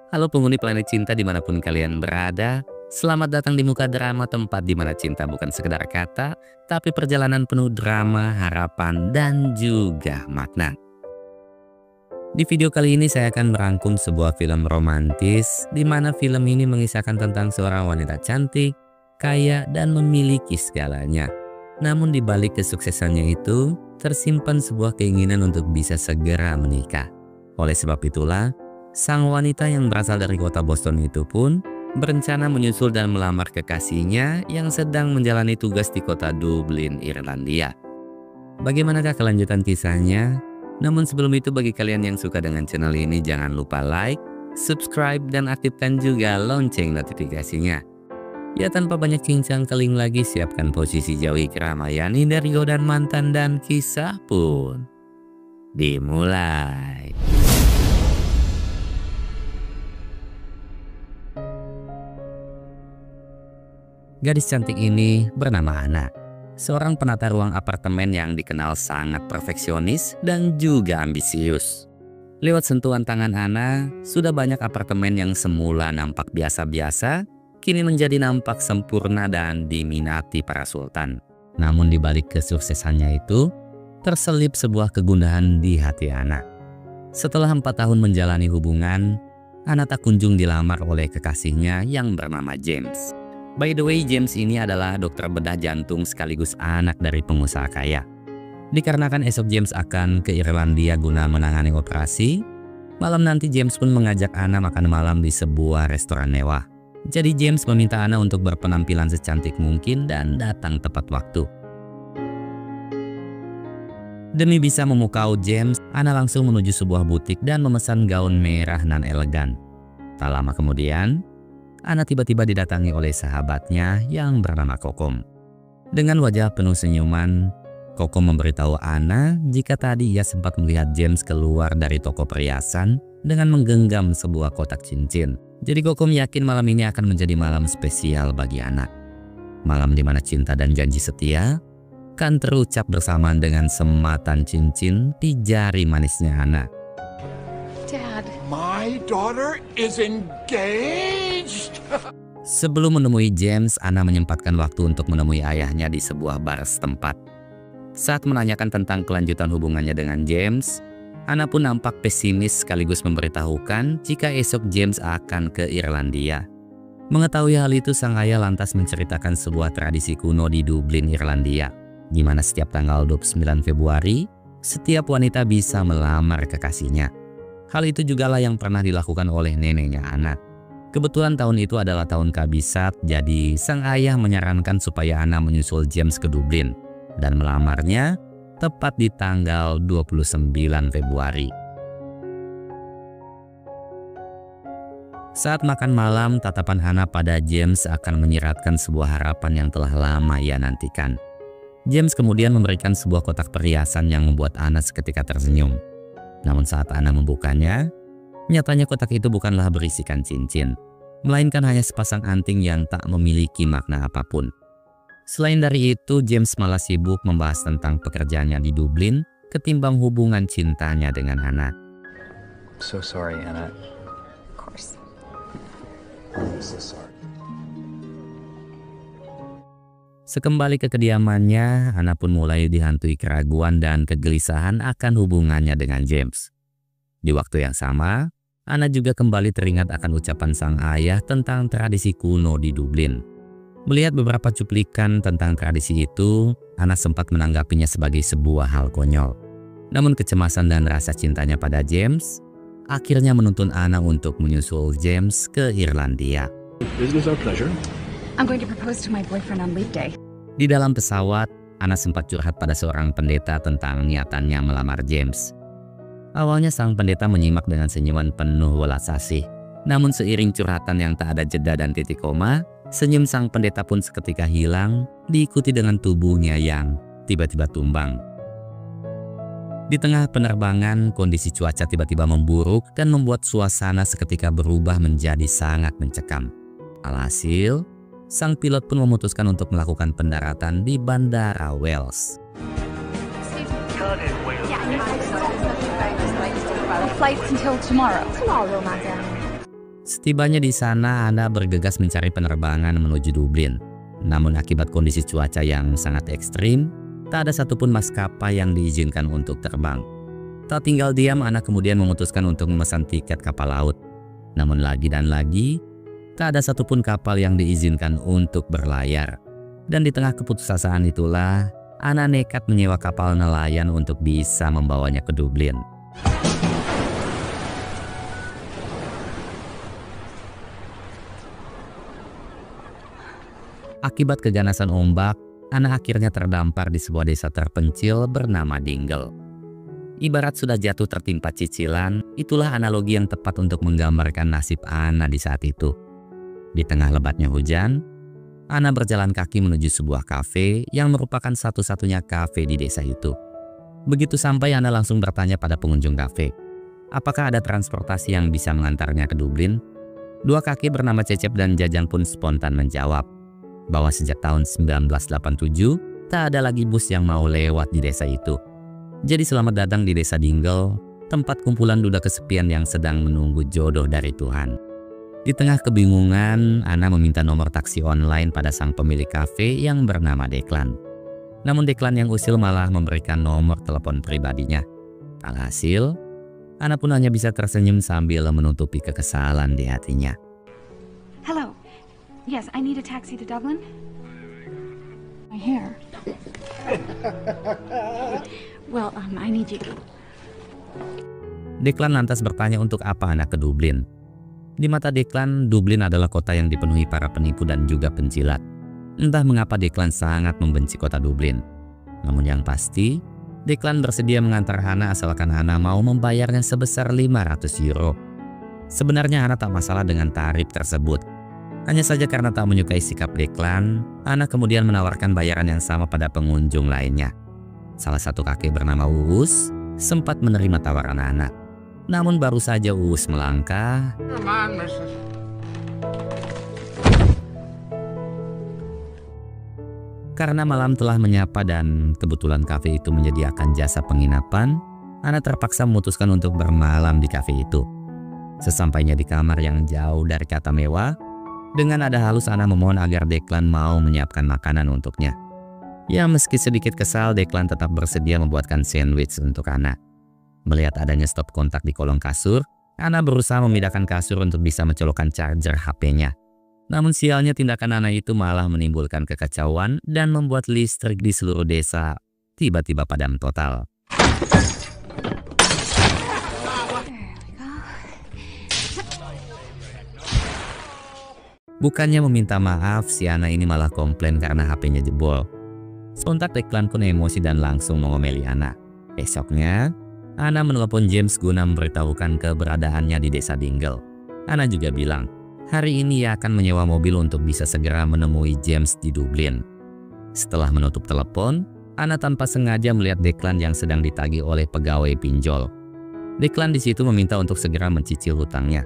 Halo penghuni planet cinta dimanapun kalian berada, selamat datang di Muka Drama, tempat di mana cinta bukan sekedar kata, tapi perjalanan penuh drama, harapan, dan juga makna. Di video kali ini saya akan merangkum sebuah film romantis, di mana film ini mengisahkan tentang seorang wanita cantik, kaya, dan memiliki segalanya. Namun di balik kesuksesannya itu, tersimpan sebuah keinginan untuk bisa segera menikah. Oleh sebab itulah, sang wanita yang berasal dari kota Boston itu pun berencana menyusul dan melamar kekasihnya yang sedang menjalani tugas di kota Dublin, Irlandia. Bagaimanakah kelanjutan kisahnya? Namun sebelum itu, bagi kalian yang suka dengan channel ini, jangan lupa like, subscribe, dan aktifkan juga lonceng notifikasinya. Ya, tanpa banyak cincang keling lagi, siapkan posisi jauhi keramaian, hindari godaan mantan, dan kisah pun dimulai. Gadis cantik ini bernama Anna, seorang penata ruang apartemen yang dikenal sangat perfeksionis dan juga ambisius. Lewat sentuhan tangan Anna, sudah banyak apartemen yang semula nampak biasa-biasa, kini menjadi nampak sempurna dan diminati para sultan. Namun di balik kesuksesannya itu, terselip sebuah kegundahan di hati Anna. Setelah 4 tahun menjalani hubungan, Anna tak kunjung dilamar oleh kekasihnya yang bernama James. By the way, James ini adalah dokter bedah jantung sekaligus anak dari pengusaha kaya. Dikarenakan esok James akan ke Irlandia guna menangani operasi, malam nanti James pun mengajak Anna makan malam di sebuah restoran mewah. Jadi James meminta Anna untuk berpenampilan secantik mungkin dan datang tepat waktu. Demi bisa memukau James, Anna langsung menuju sebuah butik dan memesan gaun merah nan elegan. Tak lama kemudian, Anna tiba-tiba didatangi oleh sahabatnya yang bernama Kokom. Dengan wajah penuh senyuman, Kokom memberitahu Anna jika tadi ia sempat melihat James keluar dari toko perhiasan dengan menggenggam sebuah kotak cincin. Jadi Kokom yakin malam ini akan menjadi malam spesial bagi Anna. Malam di mana cinta dan janji setia kan terucap bersamaan dengan sematan cincin di jari manisnya Anna. Dad, My daughter is engaged. Sebelum menemui James, Anna menyempatkan waktu untuk menemui ayahnya di sebuah bar setempat. Saat menanyakan tentang kelanjutan hubungannya dengan James, Anna pun nampak pesimis sekaligus memberitahukan jika esok James akan ke Irlandia. Mengetahui hal itu, sang ayah lantas menceritakan sebuah tradisi kuno di Dublin, Irlandia, di mana setiap tanggal 29 Februari, setiap wanita bisa melamar kekasihnya. Hal itu jugalah yang pernah dilakukan oleh neneknya Anna. Kebetulan tahun itu adalah tahun kabisat, jadi sang ayah menyarankan supaya Anna menyusul James ke Dublin dan melamarnya tepat di tanggal 29 Februari. Saat makan malam, tatapan Anna pada James akan menyiratkan sebuah harapan yang telah lama ia nantikan. James kemudian memberikan sebuah kotak perhiasan yang membuat Anna seketika tersenyum. Namun saat Anna membukanya, nyatanya kotak itu bukanlah berisikan cincin, melainkan hanya sepasang anting yang tak memiliki makna apapun. Selain dari itu, James malah sibuk membahas tentang pekerjaannya di Dublin ketimbang hubungan cintanya dengan Anna. So sorry, Anna. of course. I'm so sorry. Sekembali ke kediamannya, Anna pun mulai dihantui keraguan dan kegelisahan akan hubungannya dengan James. Di waktu yang sama, Anna juga kembali teringat akan ucapan sang ayah tentang tradisi kuno di Dublin. Melihat beberapa cuplikan tentang tradisi itu, Anna sempat menanggapinya sebagai sebuah hal konyol. Namun kecemasan dan rasa cintanya pada James akhirnya menuntun Anna untuk menyusul James ke Irlandia. Business or pleasure? I'm going to propose to my boyfriend on leave day. Di dalam pesawat, Anna sempat curhat pada seorang pendeta tentang niatannya melamar James. Awalnya sang pendeta menyimak dengan senyuman penuh welas asih. Namun seiring curhatan yang tak ada jeda dan titik koma, senyum sang pendeta pun seketika hilang, diikuti dengan tubuhnya yang tiba-tiba tumbang. Di tengah penerbangan, kondisi cuaca tiba-tiba memburuk dan membuat suasana seketika berubah menjadi sangat mencekam. Alhasil, sang pilot pun memutuskan untuk melakukan pendaratan di Bandara Wales. Flights until tomorrow. Tomorrow, madam. Setibanya di sana, Ana bergegas mencari penerbangan menuju Dublin. Namun akibat kondisi cuaca yang sangat ekstrim, tak ada satupun maskapai yang diizinkan untuk terbang. Tak tinggal diam, Ana kemudian memutuskan untuk memesan tiket kapal laut. Namun lagi dan lagi, tak ada satupun kapal yang diizinkan untuk berlayar. Dan di tengah keputusasaan itulah, Ana nekat menyewa kapal nelayan untuk bisa membawanya ke Dublin. Akibat keganasan ombak, Ana akhirnya terdampar di sebuah desa terpencil bernama Dingle. Ibarat sudah jatuh tertimpa cicilan, itulah analogi yang tepat untuk menggambarkan nasib Ana di saat itu. Di tengah lebatnya hujan, Ana berjalan kaki menuju sebuah kafe yang merupakan satu-satunya kafe di desa itu. Begitu sampai, Ana langsung bertanya pada pengunjung kafe, apakah ada transportasi yang bisa mengantarnya ke Dublin? Dua kakek bernama Cecep dan Jajang pun spontan menjawab bahwa sejak tahun 1987 tak ada lagi bus yang mau lewat di desa itu. Jadi selamat datang di desa Dingle, tempat kumpulan duda kesepian yang sedang menunggu jodoh dari Tuhan. Di tengah kebingungan, Ana meminta nomor taksi online pada sang pemilik kafe yang bernama Declan. Namun Declan yang usil malah memberikan nomor telepon pribadinya. Alhasil, Ana pun hanya bisa tersenyum sambil menutupi kekesalan di hatinya. Hello. Yes, I need a taxi to Dublin. My hair. Well, I need you. Declan lantas bertanya untuk apa Ana ke Dublin. Di mata Declan, Dublin adalah kota yang dipenuhi para penipu dan juga penjilat. Entah mengapa Declan sangat membenci kota Dublin. Namun yang pasti, Declan bersedia mengantar Hana asalkan Hana mau membayarnya sebesar 500 euro. Sebenarnya Hana tak masalah dengan tarif tersebut. Hanya saja karena tak menyukai sikap Declan, Ana kemudian menawarkan bayaran yang sama pada pengunjung lainnya. Salah satu kakek bernama Uus sempat menerima tawaran Ana. Namun baru saja Uus melangkah, Come on, Mrs. karena malam telah menyapa dan kebetulan kafe itu menyediakan jasa penginapan, Ana terpaksa memutuskan untuk bermalam di kafe itu. Sesampainya di kamar yang jauh dari kata mewah, dengan nada halus Ana memohon agar Declan mau menyiapkan makanan untuknya. Ya, meski sedikit kesal, Declan tetap bersedia membuatkan sandwich untuk Ana. Melihat adanya stop kontak di kolong kasur, Ana berusaha memindahkan kasur untuk bisa mencolokkan charger HP-nya. Namun sialnya tindakan Ana itu malah menimbulkan kekacauan dan membuat listrik di seluruh desa tiba-tiba padam total. Bukannya meminta maaf, si Ana ini malah komplain karena HP-nya jebol. Sontak Declan pun emosi dan langsung mengomeli Ana. Esoknya, Ana menelepon James guna memberitahukan keberadaannya di desa Dingle. Ana juga bilang, hari ini ia akan menyewa mobil untuk bisa segera menemui James di Dublin. Setelah menutup telepon, Ana tanpa sengaja melihat Declan yang sedang ditagih oleh pegawai pinjol. Declan di situ meminta untuk segera mencicil hutangnya.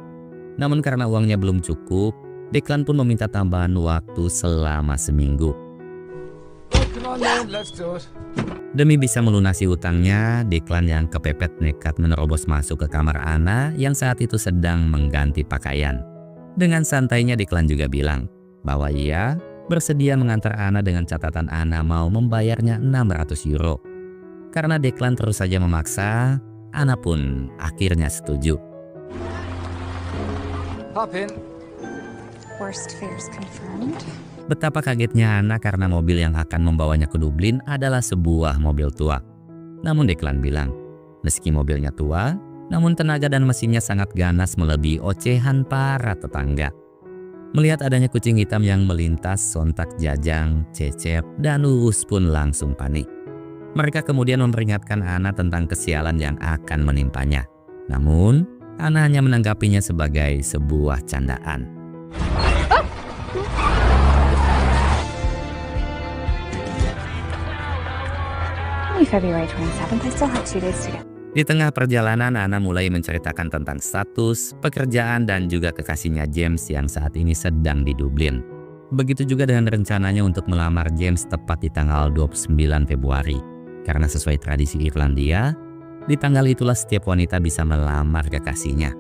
Namun karena uangnya belum cukup, Declan pun meminta tambahan waktu selama seminggu. Come on, man, let's do it. Demi bisa melunasi hutangnya, Declan yang kepepet nekat menerobos masuk ke kamar Ana yang saat itu sedang mengganti pakaian. Dengan santainya Declan juga bilang bahwa ia bersedia mengantar Ana dengan catatan Ana mau membayarnya 600 euro. Karena Declan terus saja memaksa, Ana pun akhirnya setuju. Hop in. Worst fears confirmed. Betapa kagetnya Ana karena mobil yang akan membawanya ke Dublin adalah sebuah mobil tua. Namun Declan bilang, meski mobilnya tua, namun tenaga dan mesinnya sangat ganas melebihi ocehan para tetangga. Melihat adanya kucing hitam yang melintas, sontak Jajang, Cecep, dan Uus pun langsung panik. Mereka kemudian memperingatkan Ana tentang kesialan yang akan menimpanya. Namun, Ana hanya menanggapinya sebagai sebuah candaan. Only February 27th. I still have 2 days to get. Di tengah perjalanan, Ana mulai menceritakan tentang status, pekerjaan, dan juga kekasihnya James yang saat ini sedang di Dublin. Begitu juga dengan rencananya untuk melamar James tepat di tanggal 29 Februari. Karena sesuai tradisi Irlandia, di tanggal itulah setiap wanita bisa melamar kekasihnya.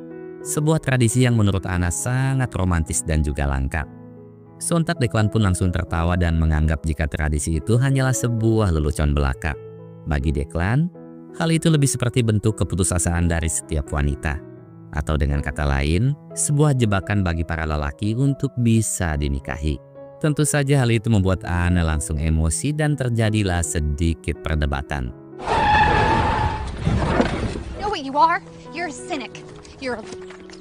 Sebuah tradisi yang menurut Anna sangat romantis dan juga langka. Sontak Declan pun langsung tertawa dan menganggap jika tradisi itu hanyalah sebuah lelucon belaka. Bagi Declan, hal itu lebih seperti bentuk keputusasaan dari setiap wanita. Atau dengan kata lain, sebuah jebakan bagi para lelaki untuk bisa dinikahi. Tentu saja hal itu membuat Anna langsung emosi dan terjadilah sedikit perdebatan. Know what you are? You're a cynic.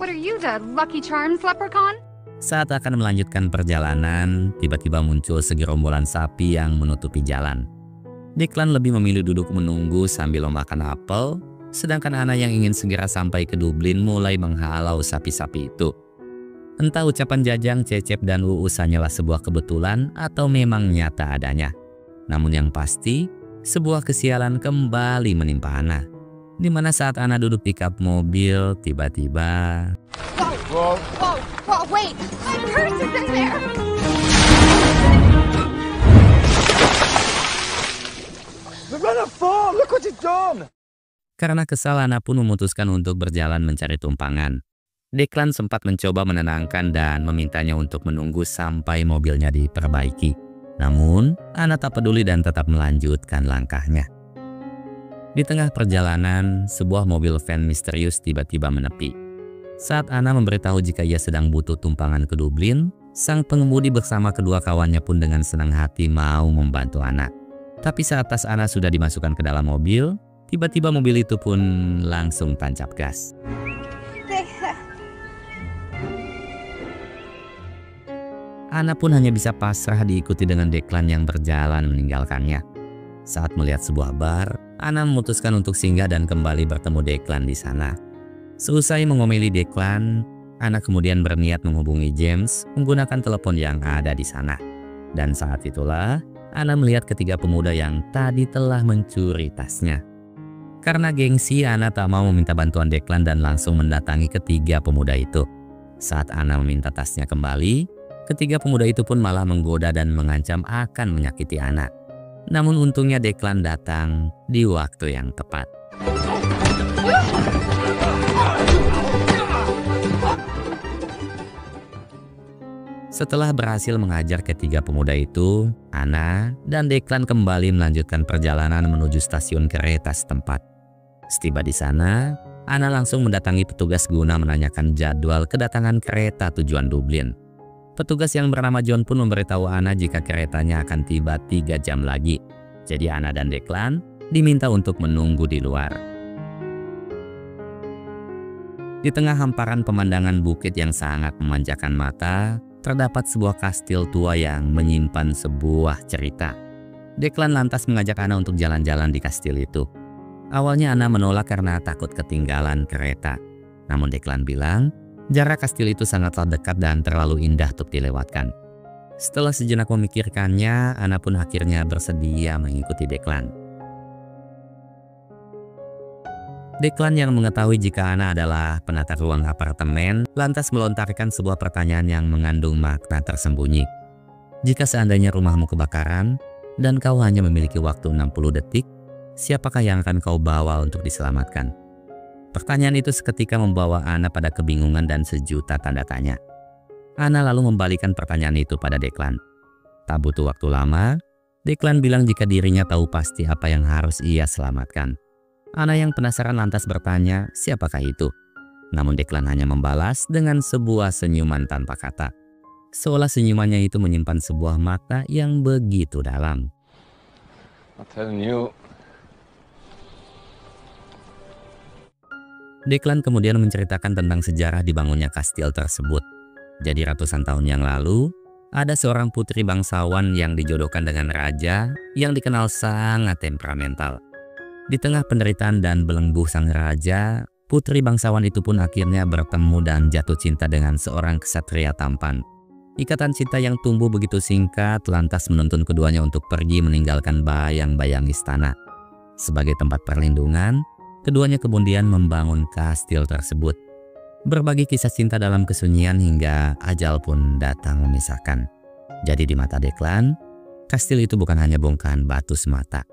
What are you, the Lucky Charms leprechaun? Saat akan melanjutkan perjalanan, tiba-tiba muncul segerombolan sapi yang menutupi jalan. Declan lebih memilih duduk menunggu sambil memakan apel, sedangkan Anna yang ingin segera sampai ke Dublin mulai menghalau sapi-sapi itu. Entah ucapan Jajang, Cecep, dan Uus hanyalah sebuah kebetulan atau memang nyata adanya. Namun yang pasti, sebuah kesialan kembali menimpa Anna. Di mana saat Anna duduk di kap mobil, tiba-tiba... Whoa. Whoa, wait! My purse is in there! The runner fall! Look what you've done! Karena kesal, Anna pun memutuskan untuk berjalan mencari tumpangan. Declan sempat mencoba menenangkan dan memintanya untuk menunggu sampai mobilnya diperbaiki. Namun, Anna tak peduli dan tetap melanjutkan langkahnya. Di tengah perjalanan, sebuah mobil van misterius tiba-tiba menepi. Saat Anna memberitahu jika ia sedang butuh tumpangan ke Dublin, sang pengemudi bersama kedua kawannya pun dengan senang hati mau membantu Anna. Tapi saat tas Anna sudah dimasukkan ke dalam mobil, tiba-tiba mobil itu pun langsung tancap gas. Anna pun hanya bisa pasrah diikuti dengan Declan yang berjalan meninggalkannya. Saat melihat sebuah bar, Anna memutuskan untuk singgah dan kembali bertemu Declan di sana. Seusai mengomeli Declan, Anna kemudian berniat menghubungi James menggunakan telepon yang ada di sana. Dan saat itulah, Anna melihat ketiga pemuda yang tadi telah mencuri tasnya. Karena gengsi, Anna tak mau meminta bantuan Declan dan langsung mendatangi ketiga pemuda itu. Saat Anna meminta tasnya kembali, ketiga pemuda itu pun malah menggoda dan mengancam akan menyakiti Anna. Namun untungnya Declan datang di waktu yang tepat. Setelah berhasil mengajar ketiga pemuda itu, Anna dan Declan kembali melanjutkan perjalanan menuju stasiun kereta setempat. Setiba di sana, Anna langsung mendatangi petugas guna menanyakan jadwal kedatangan kereta tujuan Dublin. Petugas yang bernama John pun memberitahu Anna jika keretanya akan tiba 3 jam lagi. Jadi Anna dan Declan diminta untuk menunggu di luar. Di tengah hamparan pemandangan bukit yang sangat memanjakan mata, terdapat sebuah kastil tua yang menyimpan sebuah cerita. Declan lantas mengajak Anna untuk jalan-jalan di kastil itu. Awalnya Anna menolak karena takut ketinggalan kereta. Namun Declan bilang, jarak kastil itu sangatlah dekat dan terlalu indah untuk dilewatkan. Setelah sejenak memikirkannya, Anna pun akhirnya bersedia mengikuti Declan. Declan yang mengetahui jika Anna adalah penata ruang apartemen, lantas melontarkan sebuah pertanyaan yang mengandung makna tersembunyi. Jika seandainya rumahmu kebakaran, dan kau hanya memiliki waktu 60 detik, siapakah yang akan kau bawa untuk diselamatkan? Pertanyaan itu seketika membawa Anna pada kebingungan dan sejuta tanda tanya. Anna lalu membalikan pertanyaan itu pada Declan. Tak butuh waktu lama, Declan bilang jika dirinya tahu pasti apa yang harus ia selamatkan. Anna yang penasaran lantas bertanya, siapakah itu? Namun Declan hanya membalas dengan sebuah senyuman tanpa kata. Seolah senyumannya itu menyimpan sebuah makna yang begitu dalam. I'm telling you. Declan kemudian menceritakan tentang sejarah dibangunnya kastil tersebut. Jadi ratusan tahun yang lalu, ada seorang putri bangsawan yang dijodohkan dengan raja yang dikenal sangat temperamental. Di tengah penderitaan dan belenggu sang raja, putri bangsawan itu pun akhirnya bertemu dan jatuh cinta dengan seorang ksatria tampan. Ikatan cinta yang tumbuh begitu singkat lantas menuntun keduanya untuk pergi meninggalkan bayang-bayang istana. Sebagai tempat perlindungan, keduanya kemudian membangun kastil tersebut. Berbagi kisah cinta dalam kesunyian hingga ajal pun datang memisahkan. Jadi di mata Declan, kastil itu bukan hanya bongkahan batu semata,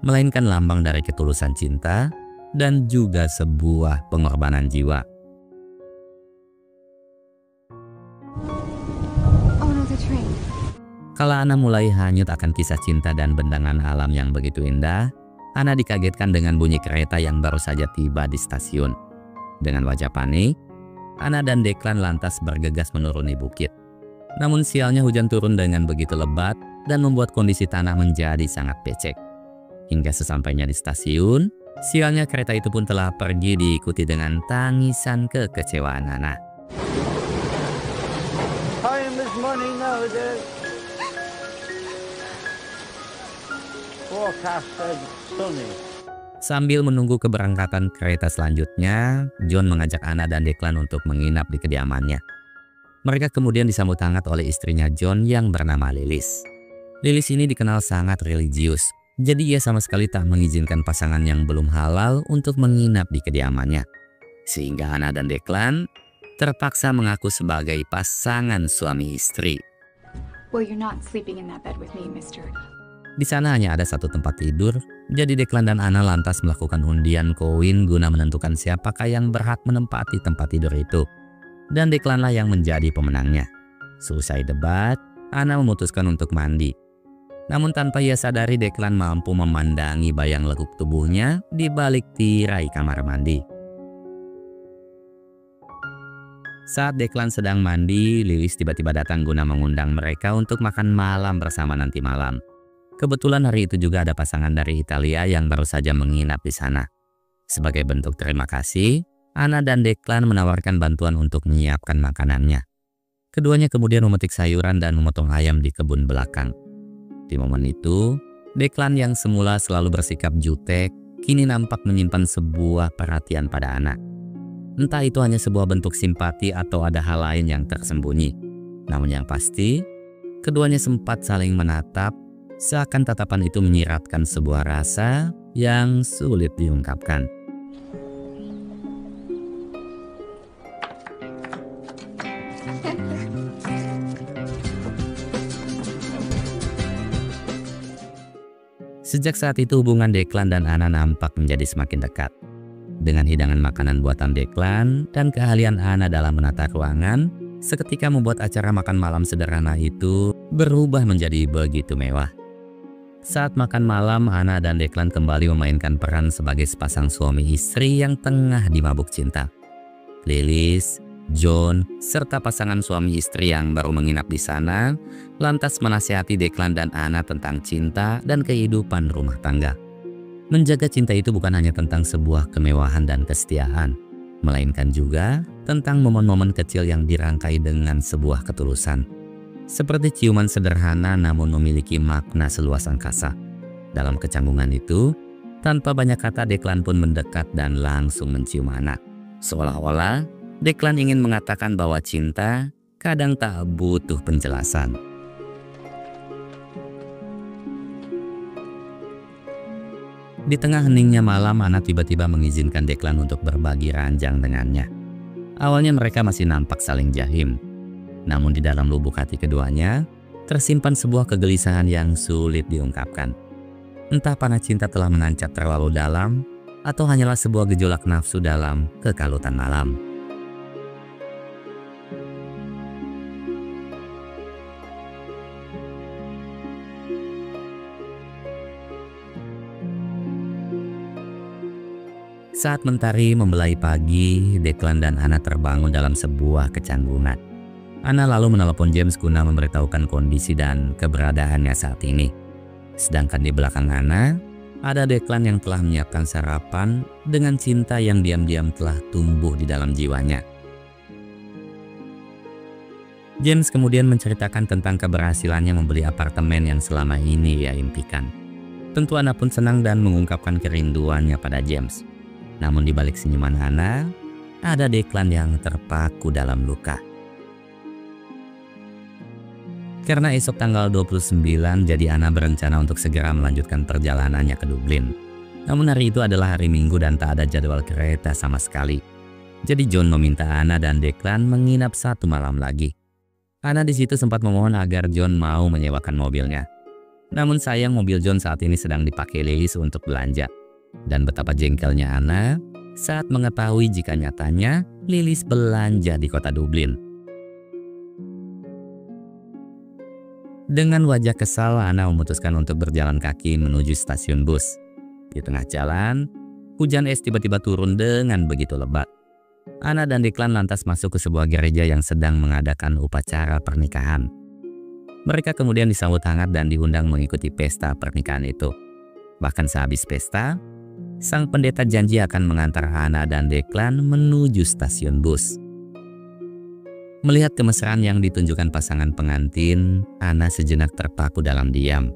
melainkan lambang dari ketulusan cinta dan juga sebuah pengorbanan jiwa. the train. Kala Anna mulai hanyut akan kisah cinta dan bendangan alam yang begitu indah, Anna dikagetkan dengan bunyi kereta yang baru saja tiba di stasiun. Dengan wajah panik, Anna dan Declan lantas bergegas menuruni bukit. Namun sialnya hujan turun dengan begitu lebat dan membuat kondisi tanah menjadi sangat becek. Hingga sesampainya di stasiun, sialnya kereta itu pun telah pergi diikuti dengan tangisan kekecewaan Anna. Time is money nowadays. Forecast said sunny. Sambil menunggu keberangkatan kereta selanjutnya, John mengajak Anna dan Declan untuk menginap di kediamannya. Mereka kemudian disambut hangat oleh istrinya John yang bernama Lilis. Lilis ini dikenal sangat religius, jadi ia sama sekali tak mengizinkan pasangan yang belum halal untuk menginap di kediamannya. Sehingga Anna dan Declan terpaksa mengaku sebagai pasangan suami istri. Well, you're not sleeping in that bed with me, mister. Di sana hanya ada satu tempat tidur, jadi Declan dan Anna lantas melakukan undian koin guna menentukan siapakah yang berhak menempati tempat tidur itu. Dan Declanlah yang menjadi pemenangnya. Selesai debat, Anna memutuskan untuk mandi. Namun tanpa ia sadari, Declan mampu memandangi bayang lekuk tubuhnya di balik tirai kamar mandi. Saat Declan sedang mandi, Lilis tiba-tiba datang guna mengundang mereka untuk makan malam bersama nanti malam. Kebetulan hari itu juga ada pasangan dari Italia yang baru saja menginap di sana. Sebagai bentuk terima kasih, Anna dan Declan menawarkan bantuan untuk menyiapkan makanannya. Keduanya kemudian memetik sayuran dan memotong ayam di kebun belakang. Di momen itu, Declan yang semula selalu bersikap jutek, kini nampak menyimpan sebuah perhatian pada Anna. Entah itu hanya sebuah bentuk simpati atau ada hal lain yang tersembunyi. Namun yang pasti, keduanya sempat saling menatap, seakan tatapan itu menyiratkan sebuah rasa yang sulit diungkapkan. Sejak saat itu hubungan Declan dan Anna nampak menjadi semakin dekat. Dengan hidangan makanan buatan Declan dan keahlian Anna dalam menata ruangan, seketika membuat acara makan malam sederhana itu berubah menjadi begitu mewah. Saat makan malam, Anna dan Declan kembali memainkan peran sebagai sepasang suami istri yang tengah dimabuk cinta. Lilis, John, serta pasangan suami istri yang baru menginap di sana lantas menasihati Declan dan Anna tentang cinta dan kehidupan rumah tangga. Menjaga cinta itu bukan hanya tentang sebuah kemewahan dan kesetiaan, melainkan juga tentang momen-momen kecil yang dirangkai dengan sebuah ketulusan. Seperti ciuman sederhana namun memiliki makna seluas angkasa. Dalam kecanggungan itu, tanpa banyak kata Declan pun mendekat dan langsung mencium Anna. Seolah-olah Declan ingin mengatakan bahwa cinta kadang tak butuh penjelasan. Di tengah heningnya malam, Anna tiba-tiba mengizinkan Declan untuk berbagi ranjang dengannya. Awalnya mereka masih nampak saling jahim. Namun di dalam lubuk hati keduanya, tersimpan sebuah kegelisahan yang sulit diungkapkan. Entah panah cinta telah menancap terlalu dalam, atau hanyalah sebuah gejolak nafsu dalam kekalutan malam. Saat mentari membelai pagi, Declan dan Anna terbangun dalam sebuah kecanggungan. Anna lalu menelepon James guna memberitahukan kondisi dan keberadaannya saat ini. Sedangkan di belakang Anna, ada Declan yang telah menyiapkan sarapan dengan cinta yang diam-diam telah tumbuh di dalam jiwanya. James kemudian menceritakan tentang keberhasilannya membeli apartemen yang selama ini ia impikan. Tentu Anna pun senang dan mengungkapkan kerinduannya pada James. Namun di balik senyuman Anna, ada Declan yang terpaku dalam luka. Karena esok tanggal 29, jadi Anna berencana untuk segera melanjutkan perjalanannya ke Dublin. Namun hari itu adalah hari Minggu dan tak ada jadwal kereta sama sekali. Jadi John meminta Anna dan Declan menginap satu malam lagi. Anna di situ sempat memohon agar John mau menyewakan mobilnya. Namun sayang mobil John saat ini sedang dipakai Lilis untuk belanja. Dan betapa jengkelnya Anna saat mengetahui jika nyatanya Lilis belanja di kota Dublin. Dengan wajah kesal, Anna memutuskan untuk berjalan kaki menuju stasiun bus. Di tengah jalan, hujan es tiba-tiba turun dengan begitu lebat. Anna dan Declan lantas masuk ke sebuah gereja yang sedang mengadakan upacara pernikahan. Mereka kemudian disambut hangat dan diundang mengikuti pesta pernikahan itu. Bahkan sehabis pesta, sang pendeta janji akan mengantar Anna dan Declan menuju stasiun bus. Melihat kemesraan yang ditunjukkan pasangan pengantin, Anna sejenak terpaku dalam diam.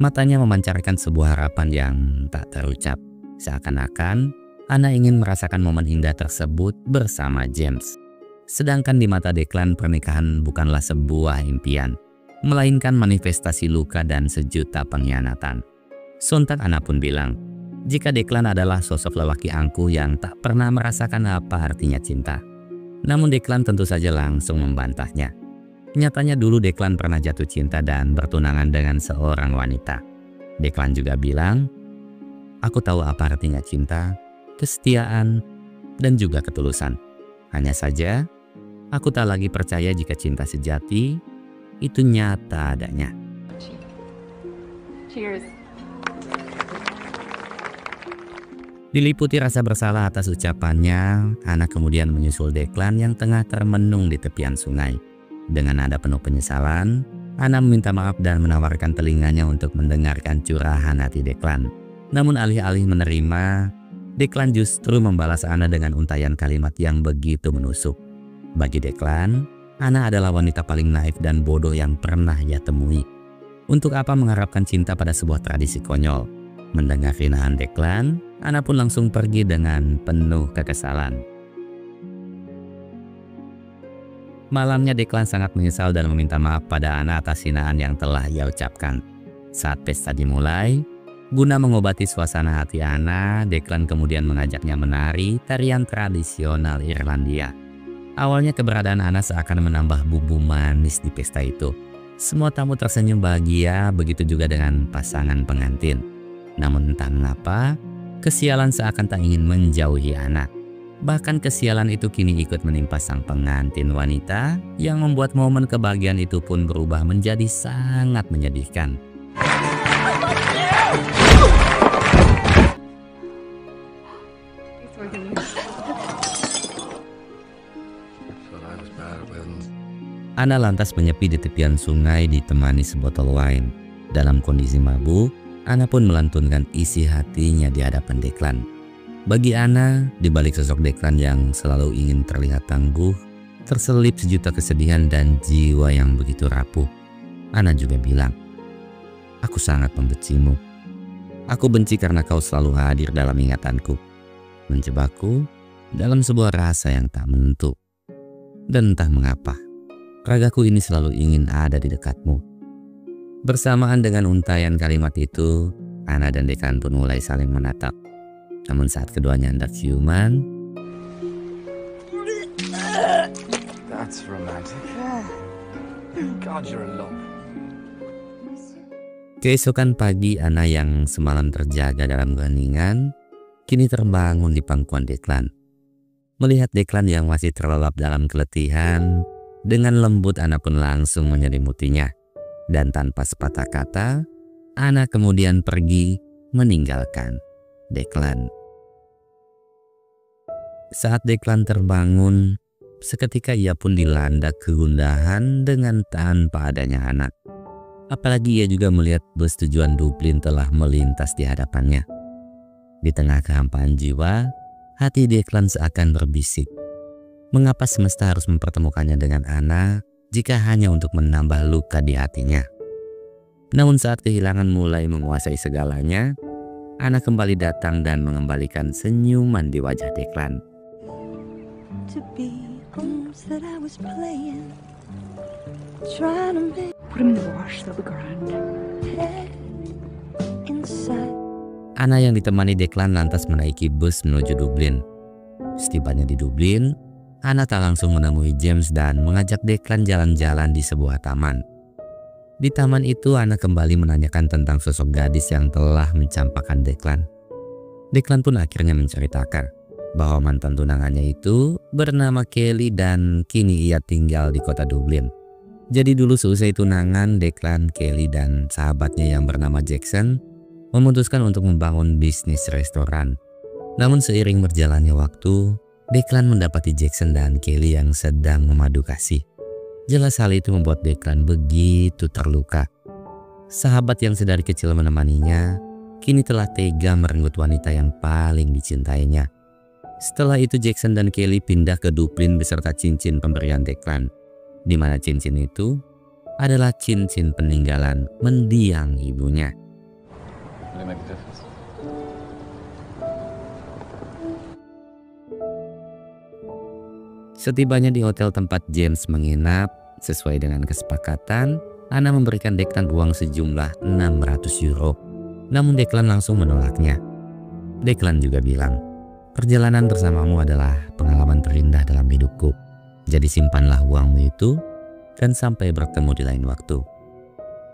Matanya memancarkan sebuah harapan yang tak terucap. Seakan-akan Anna ingin merasakan momen indah tersebut bersama James. Sedangkan di mata Declan, pernikahan bukanlah sebuah impian, melainkan manifestasi luka dan sejuta pengkhianatan. Sontak Anna pun bilang, jika Declan adalah sosok lelaki angkuh yang tak pernah merasakan apa artinya cinta. Namun Declan tentu saja langsung membantahnya. Nyatanya dulu Declan pernah jatuh cinta dan bertunangan dengan seorang wanita. Declan juga bilang, aku tahu apa artinya cinta, kesetiaan, dan juga ketulusan. Hanya saja, aku tak lagi percaya jika cinta sejati itu nyata adanya. Cheers. Diliputi rasa bersalah atas ucapannya, Anna kemudian menyusul Declan yang tengah termenung di tepian sungai. Dengan nada penuh penyesalan, Anna meminta maaf dan menawarkan telinganya untuk mendengarkan curahan hati Declan. Namun alih-alih menerima, Declan justru membalas Anna dengan untayan kalimat yang begitu menusuk. Bagi Declan, Anna adalah wanita paling naif dan bodoh yang pernah ia temui. Untuk apa mengharapkan cinta pada sebuah tradisi konyol? Mendengar hinahan Declan, Anna pun langsung pergi dengan penuh kekesalan. Malamnya Declan sangat menyesal dan meminta maaf pada Anna atas hinaan yang telah ia ucapkan. Saat pesta dimulai, guna mengobati suasana hati Anna, Declan kemudian mengajaknya menari tarian tradisional Irlandia. Awalnya keberadaan Anna seakan menambah bumbu manis di pesta itu. Semua tamu tersenyum bahagia, begitu juga dengan pasangan pengantin. Namun entah mengapa, kesialan seakan tak ingin menjauhi Anna. Bahkan kesialan itu kini ikut menimpa sang pengantin wanita yang membuat momen kebahagiaan itu pun berubah menjadi sangat menyedihkan. Anna lantas menyepi di tepian sungai ditemani sebotol wine. Dalam kondisi mabuk, Anna pun melantunkan isi hatinya di hadapan Declan. Bagi Anna, di balik sosok Declan yang selalu ingin terlihat tangguh, terselip sejuta kesedihan dan jiwa yang begitu rapuh. Anna juga bilang, aku sangat membencimu. Aku benci karena kau selalu hadir dalam ingatanku, menjebakku dalam sebuah rasa yang tak menentu. Dan entah mengapa, ragaku ini selalu ingin ada di dekatmu. Bersamaan dengan untayan kalimat itu, Anna dan Declan pun mulai saling menatap. Namun saat keduanya hendak ciuman, That's romantic. God, you're alone. keesokan pagi Anna yang semalam terjaga dalam keheningan, kini terbangun di pangkuan Declan. Melihat Declan yang masih terlelap dalam keletihan, dengan lembut Anna pun langsung menyelimutinya. Dan tanpa sepatah kata, Anna kemudian pergi meninggalkan Declan. Saat Declan terbangun, seketika ia pun dilanda kegundahan dengan tanpa adanya anak. Apalagi ia juga melihat bus tujuan Dublin telah melintas di hadapannya. Di tengah kehampaan jiwa, hati Declan seakan berbisik. Mengapa semesta harus mempertemukannya dengan Anna jika hanya untuk menambah luka di hatinya? Namun saat kehilangan mulai menguasai segalanya, Anna kembali datang dan mengembalikan senyuman di wajah Declan. Put him in the wash, they'll be grand. Anna yang ditemani Declan lantas menaiki bus menuju Dublin. Setibanya di Dublin, Anna tak langsung menemui James dan mengajak Declan jalan-jalan di sebuah taman. Di taman itu Anna kembali menanyakan tentang sosok gadis yang telah mencampakkan Declan. Declan pun akhirnya menceritakan bahwa mantan tunangannya itu bernama Kelly dan kini ia tinggal di kota Dublin. Jadi dulu seusai tunangan, Declan, Kelly, dan sahabatnya yang bernama Jackson memutuskan untuk membangun bisnis restoran. Namun seiring berjalannya waktu, Declan mendapati Jackson dan Kelly yang sedang memadu kasih. Jelas hal itu membuat Declan begitu terluka. Sahabat yang sedari kecil menemaninya, kini telah tega merenggut wanita yang paling dicintainya. Setelah itu Jackson dan Kelly pindah ke Dublin beserta cincin pemberian Declan, di mana cincin itu adalah cincin peninggalan mendiang ibunya. Will it make a difference? Setibanya di hotel tempat James menginap, sesuai dengan kesepakatan, Anna memberikan Declan uang sejumlah 600 euro. Namun Declan langsung menolaknya. Declan juga bilang, "Perjalanan bersamamu adalah pengalaman terindah dalam hidupku. Jadi simpanlah uangmu itu dan sampai bertemu di lain waktu."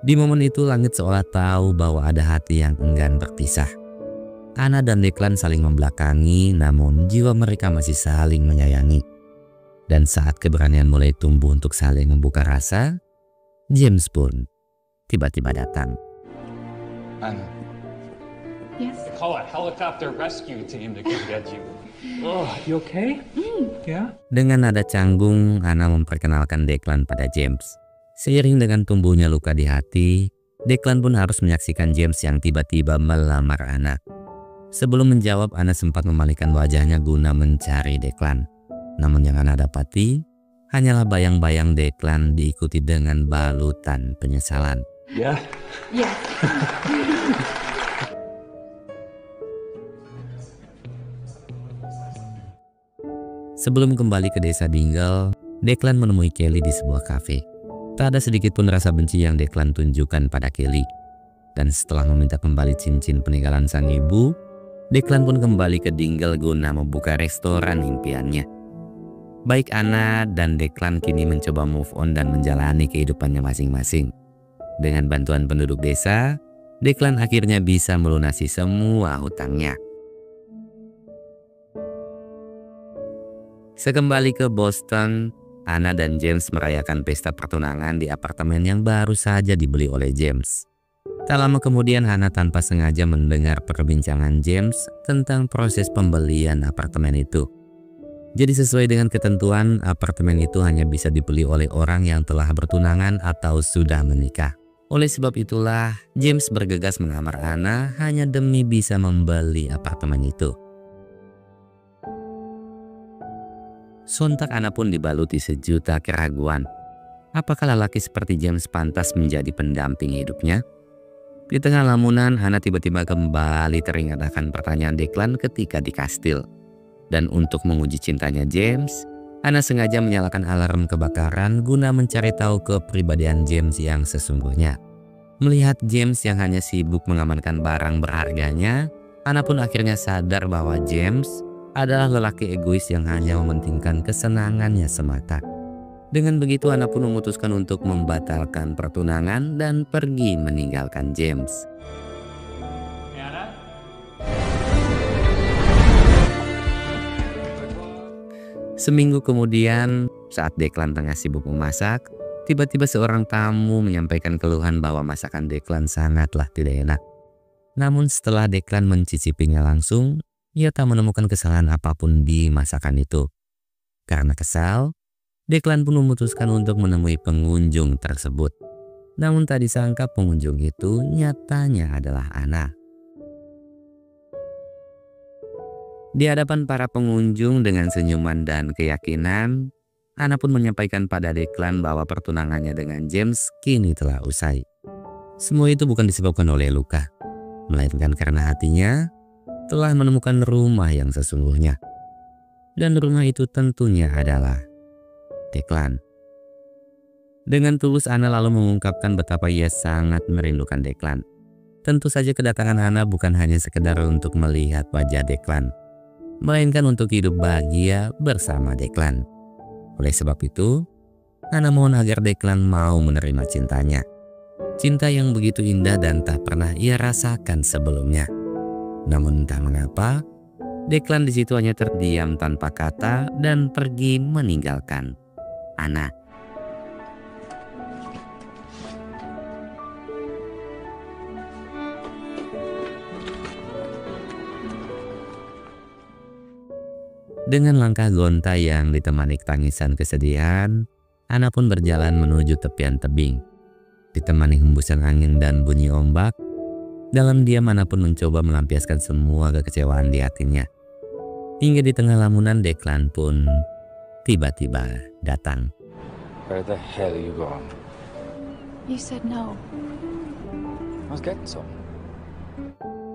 Di momen itu langit seolah tahu bahwa ada hati yang enggan berpisah. Anna dan Declan saling membelakangi, namun jiwa mereka masih saling menyayangi. Dan saat keberanian mulai tumbuh untuk saling membuka rasa, James pun tiba-tiba datang. Anna, Yes? Call a helicopter rescue team to come get you. Oh, you okay? Yeah? Dengan nada canggung, Anna memperkenalkan Declan pada James. Seiring dengan tumbuhnya luka di hati, Declan pun harus menyaksikan James yang tiba-tiba melamar Anna. Sebelum menjawab, Anna sempat memalingkan wajahnya guna mencari Declan. Namun yang Anna dapati hanyalah bayang-bayang Declan diikuti dengan balutan penyesalan. Yeah? Yes. Sebelum kembali ke desa Dingle, Declan menemui Kelly di sebuah kafe. Tak ada sedikit pun rasa benci yang Declan tunjukkan pada Kelly. Dan setelah meminta kembali cincin peninggalan sang ibu, Declan pun kembali ke Dingle guna membuka restoran impiannya. Baik Anna dan Declan kini mencoba move on dan menjalani kehidupannya masing-masing. Dengan bantuan penduduk desa, Declan akhirnya bisa melunasi semua hutangnya. Sekembali ke Boston, Anna dan James merayakan pesta pertunangan di apartemen yang baru saja dibeli oleh James. Tak lama kemudian Hannah tanpa sengaja mendengar perbincangan James tentang proses pembelian apartemen itu. Jadi sesuai dengan ketentuan, apartemen itu hanya bisa dibeli oleh orang yang telah bertunangan atau sudah menikah. Oleh sebab itulah, James bergegas mengamar Anna hanya demi bisa membeli apartemen itu. Sontak Anna pun dibaluti sejuta keraguan. Apakah lelaki seperti James pantas menjadi pendamping hidupnya? Di tengah lamunan, Hannah tiba-tiba kembali teringat akan pertanyaan Declan ketika di kastil. Dan untuk menguji cintanya James, Hannah sengaja menyalakan alarm kebakaran guna mencari tahu kepribadian James yang sesungguhnya. Melihat James yang hanya sibuk mengamankan barang berharganya, Hannah pun akhirnya sadar bahwa James adalah lelaki egois yang hanya mementingkan kesenangannya semata. Dengan begitu Hannah pun memutuskan untuk membatalkan pertunangan dan pergi meninggalkan James. Anna? Seminggu kemudian, saat Declan tengah sibuk memasak, tiba-tiba seorang tamu menyampaikan keluhan bahwa masakan Declan sangatlah tidak enak. Namun setelah Declan mencicipinya langsung, ia tak menemukan kesalahan apapun di masakan itu. Karena kesal, Declan pun memutuskan untuk menemui pengunjung tersebut. Namun tak disangka pengunjung itu nyatanya adalah Anna. Di hadapan para pengunjung dengan senyuman dan keyakinan, Anna pun menyampaikan pada Declan bahwa pertunangannya dengan James kini telah usai. Semua itu bukan disebabkan oleh luka, melainkan karena hatinya telah menemukan rumah yang sesungguhnya. Dan rumah itu tentunya adalah Declan. Dengan tulus Anna lalu mengungkapkan betapa ia sangat merindukan Declan. Tentu saja kedatangan Anna bukan hanya sekedar untuk melihat wajah Declan, melainkan untuk hidup bahagia bersama Declan. Oleh sebab itu, Anna mohon agar Declan mau menerima cintanya. Cinta yang begitu indah dan tak pernah ia rasakan sebelumnya. Namun entah mengapa, Declan di situ hanya terdiam tanpa kata dan pergi meninggalkan Anna. Dengan langkah gonta yang ditemani tangisan kesedihan, Ana pun berjalan menuju tepian tebing. Ditemani hembusan angin dan bunyi ombak, dalam diam Ana pun mencoba melampiaskan semua kekecewaan di hatinya. Hingga di tengah lamunan Declan pun tiba-tiba datang. Where the hell are you going? You said no. I was getting some.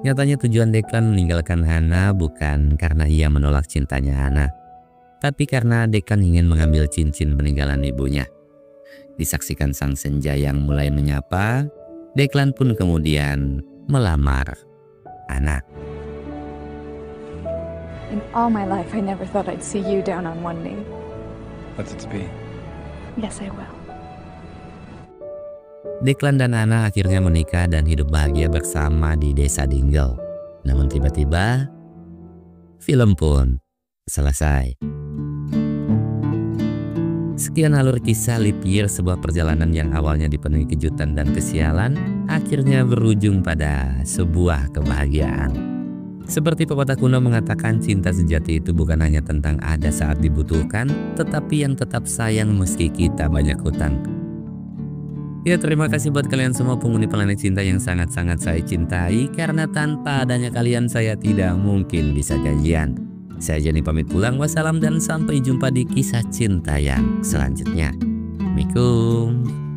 Nyatanya tujuan Declan meninggalkan Hana bukan karena ia menolak cintanya Hana, tapi karena Declan ingin mengambil cincin peninggalan ibunya. Disaksikan sang senja yang mulai menyapa, Declan pun kemudian melamar Hana. In all my life, I never thought I'd see you down on one knee. What's it to be? Yes, I will. Declan dan Hana akhirnya menikah dan hidup bahagia bersama di desa Dingle. Namun tiba-tiba, film pun selesai. Sekian alur kisah Leap Year, sebuah perjalanan yang awalnya dipenuhi kejutan dan kesialan, akhirnya berujung pada sebuah kebahagiaan. Seperti pepatah kuno mengatakan, cinta sejati itu bukan hanya tentang ada saat dibutuhkan, tetapi yang tetap sayang meski kita banyak hutang. Ya, terima kasih buat kalian semua penghuni planet cinta yang sangat-sangat saya cintai, karena tanpa adanya kalian saya tidak mungkin bisa janjian. Saya Jani pamit pulang, wassalam dan sampai jumpa di kisah cinta yang selanjutnya. Assalamualaikum.